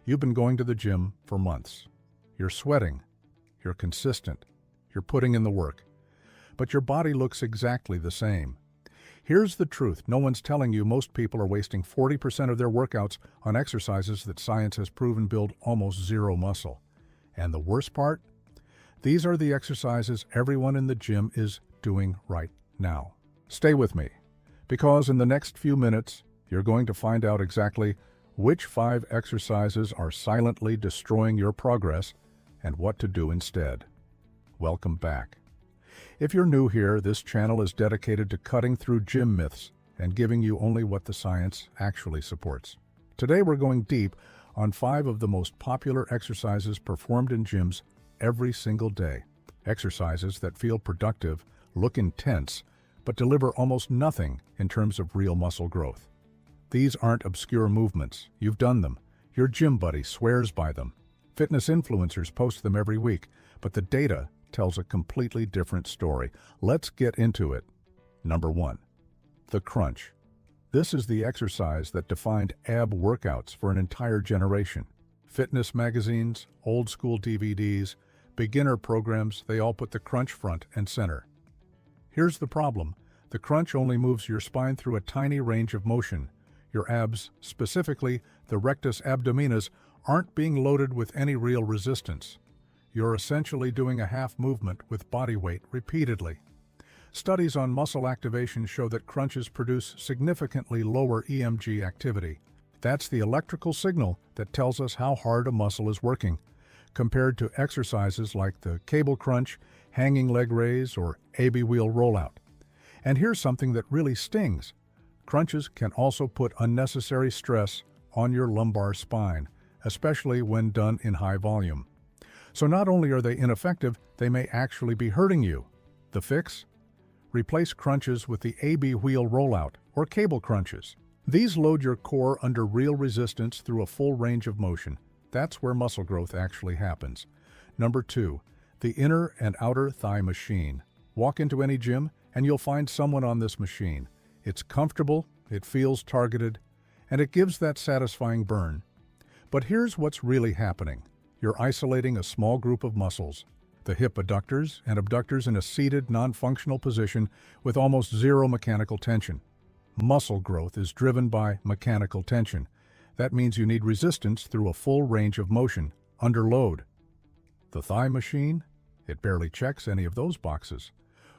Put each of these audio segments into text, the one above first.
You've been going to the gym for months. You're sweating. You're consistent. You're putting in the work. But your body looks exactly the same. Here's the truth. No one's telling you most people are wasting 40% of their workouts on exercises that science has proven build almost zero muscle. And the worst part? These are the exercises everyone in the gym is doing right now. Stay with me, because in the next few minutes, you're going to find out exactly which 5 exercises are silently destroying your progress and what to do instead. Welcome back. If you're new here, this channel is dedicated to cutting through gym myths and giving you only what the science actually supports. Today we're going deep on 5 of the most popular exercises performed in gyms every single day. Exercises that feel productive, look intense, but deliver almost nothing in terms of real muscle growth. These aren't obscure movements. You've done them. Your gym buddy swears by them. Fitness influencers post them every week, but the data tells a completely different story. Let's get into it. Number 1. The crunch. This is the exercise that defined ab workouts for an entire generation. Fitness magazines, old school DVDs, beginner programs, they all put the crunch front and center. Here's the problem. The crunch only moves your spine through a tiny range of motion. Your abs, specifically the rectus abdominis, aren't being loaded with any real resistance. You're essentially doing a half movement with body weight repeatedly. Studies on muscle activation show that crunches produce significantly lower EMG activity. That's the electrical signal that tells us how hard a muscle is working, compared to exercises like the cable crunch, hanging leg raise, or AB wheel rollout. And here's something that really stings. Crunches can also put unnecessary stress on your lumbar spine, especially when done in high volume. So not only are they ineffective, they may actually be hurting you. The fix? Replace crunches with the AB wheel rollout or cable crunches. These load your core under real resistance through a full range of motion. That's where muscle growth actually happens. Number 2, the inner and outer thigh machine. Walk into any gym and you'll find someone on this machine. It's comfortable, it feels targeted, and it gives that satisfying burn. But here's what's really happening. You're isolating a small group of muscles, the hip adductors and abductors in a seated, non-functional position with almost zero mechanical tension. Muscle growth is driven by mechanical tension. That means you need resistance through a full range of motion, under load. The thigh machine? It barely checks any of those boxes.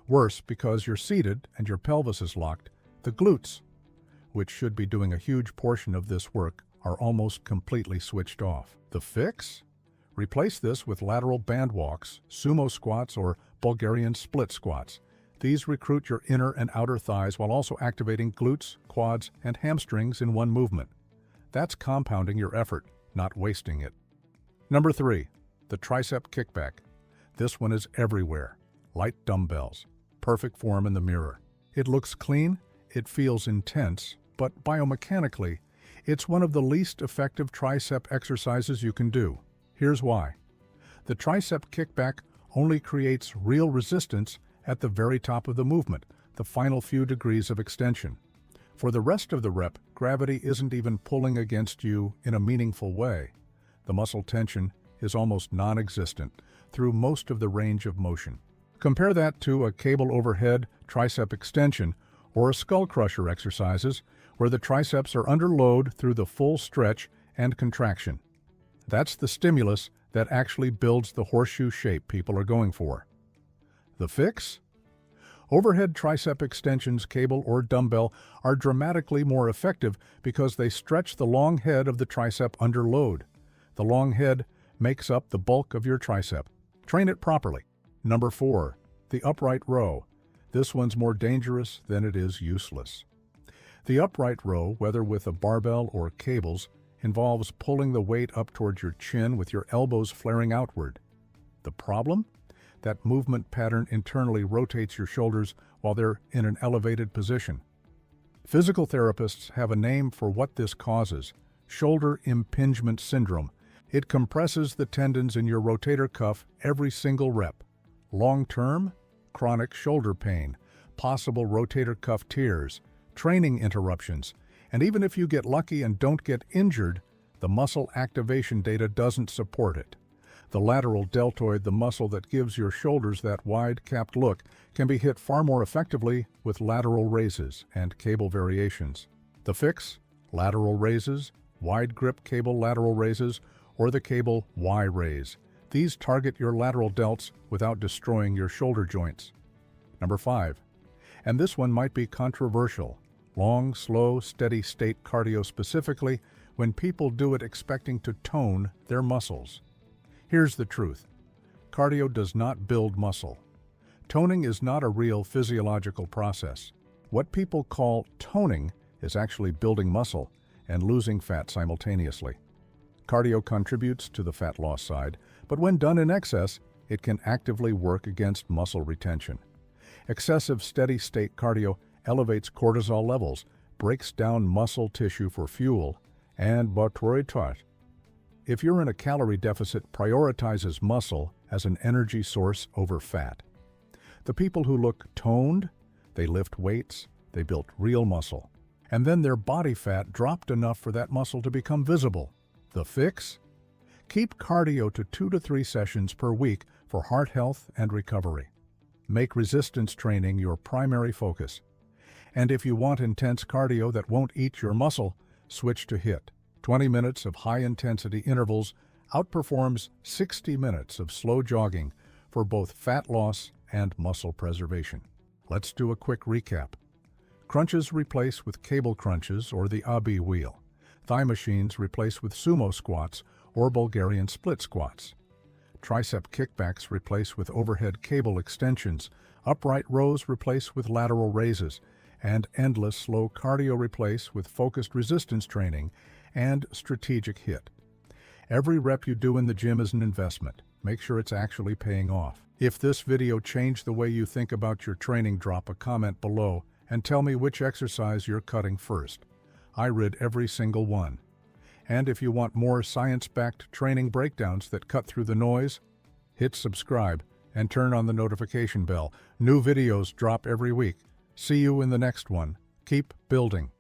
Worse, because you're seated and your pelvis is locked, the glutes, which should be doing a huge portion of this work, are almost completely switched off. The fix? Replace this with lateral band walks, sumo squats, or Bulgarian split squats. These recruit your inner and outer thighs while also activating glutes, quads, and hamstrings in one movement. That's compounding your effort, not wasting it. Number 3, the tricep kickback. This one is everywhere. Light dumbbells. Perfect form in the mirror. It looks clean, it feels intense, but biomechanically, it's one of the least effective tricep exercises you can do. Here's why. The tricep kickback only creates real resistance at the very top of the movement, the final few degrees of extension. For the rest of the rep, gravity isn't even pulling against you in a meaningful way. The muscle tension is almost non-existent through most of the range of motion. Compare that to a cable overhead tricep extension or a skull crusher exercises where the triceps are under load through the full stretch and contraction. That's the stimulus that actually builds the horseshoe shape people are going for. The fix? Overhead tricep extensions, cable or dumbbell, are dramatically more effective because they stretch the long head of the tricep under load. The long head makes up the bulk of your tricep. Train it properly. Number 4, the upright row. This one's more dangerous than it is useless. The upright row, whether with a barbell or cables, involves pulling the weight up towards your chin with your elbows flaring outward. The problem? That movement pattern internally rotates your shoulders while they're in an elevated position. Physical therapists have a name for what this causes: shoulder impingement syndrome. It compresses the tendons in your rotator cuff every single rep. Long-term, chronic shoulder pain, possible rotator cuff tears, training interruptions, and even if you get lucky and don't get injured, The muscle activation data doesn't support it. The lateral deltoid, the muscle that gives your shoulders that wide-capped look, can be hit far more effectively with lateral raises and cable variations. The fix? Lateral raises, wide grip cable lateral raises, or the cable Y raise. These target your lateral delts without destroying your shoulder joints. Number 5. And this one might be controversial. Long, slow, steady state cardio, specifically when people do it expecting to tone their muscles. Here's the truth. Cardio does not build muscle. Toning is not a real physiological process. What people call toning is actually building muscle and losing fat simultaneously. Cardio contributes to the fat loss side, but when done in excess, it can actively work against muscle retention. Excessive steady-state cardio elevates cortisol levels, breaks down muscle tissue for fuel, and if you're in a calorie deficit, prioritizes muscle as an energy source over fat. The people who look toned, they lift weights, they built real muscle, and then their body fat dropped enough for that muscle to become visible. The fix? Keep cardio to 2 to 3 sessions per week for heart health and recovery. Make resistance training your primary focus. And if you want intense cardio that won't eat your muscle, switch to HIIT. 20 minutes of high-intensity intervals outperforms 60 minutes of slow jogging for both fat loss and muscle preservation. Let's do a quick recap. Crunches replace with cable crunches or the AB wheel. Thigh machines replace with sumo squats or Bulgarian split squats. Tricep kickbacks replace with overhead cable extensions. Upright rows replace with lateral raises. And endless slow cardio replace with focused resistance training and strategic HIIT. Every rep you do in the gym is an investment. Make sure it's actually paying off. If this video changed the way you think about your training, drop a comment below and tell me which exercise you're cutting first. I read every single one. And if you want more science-backed training breakdowns that cut through the noise, hit subscribe and turn on the notification bell. New videos drop every week. See you in the next one. Keep building.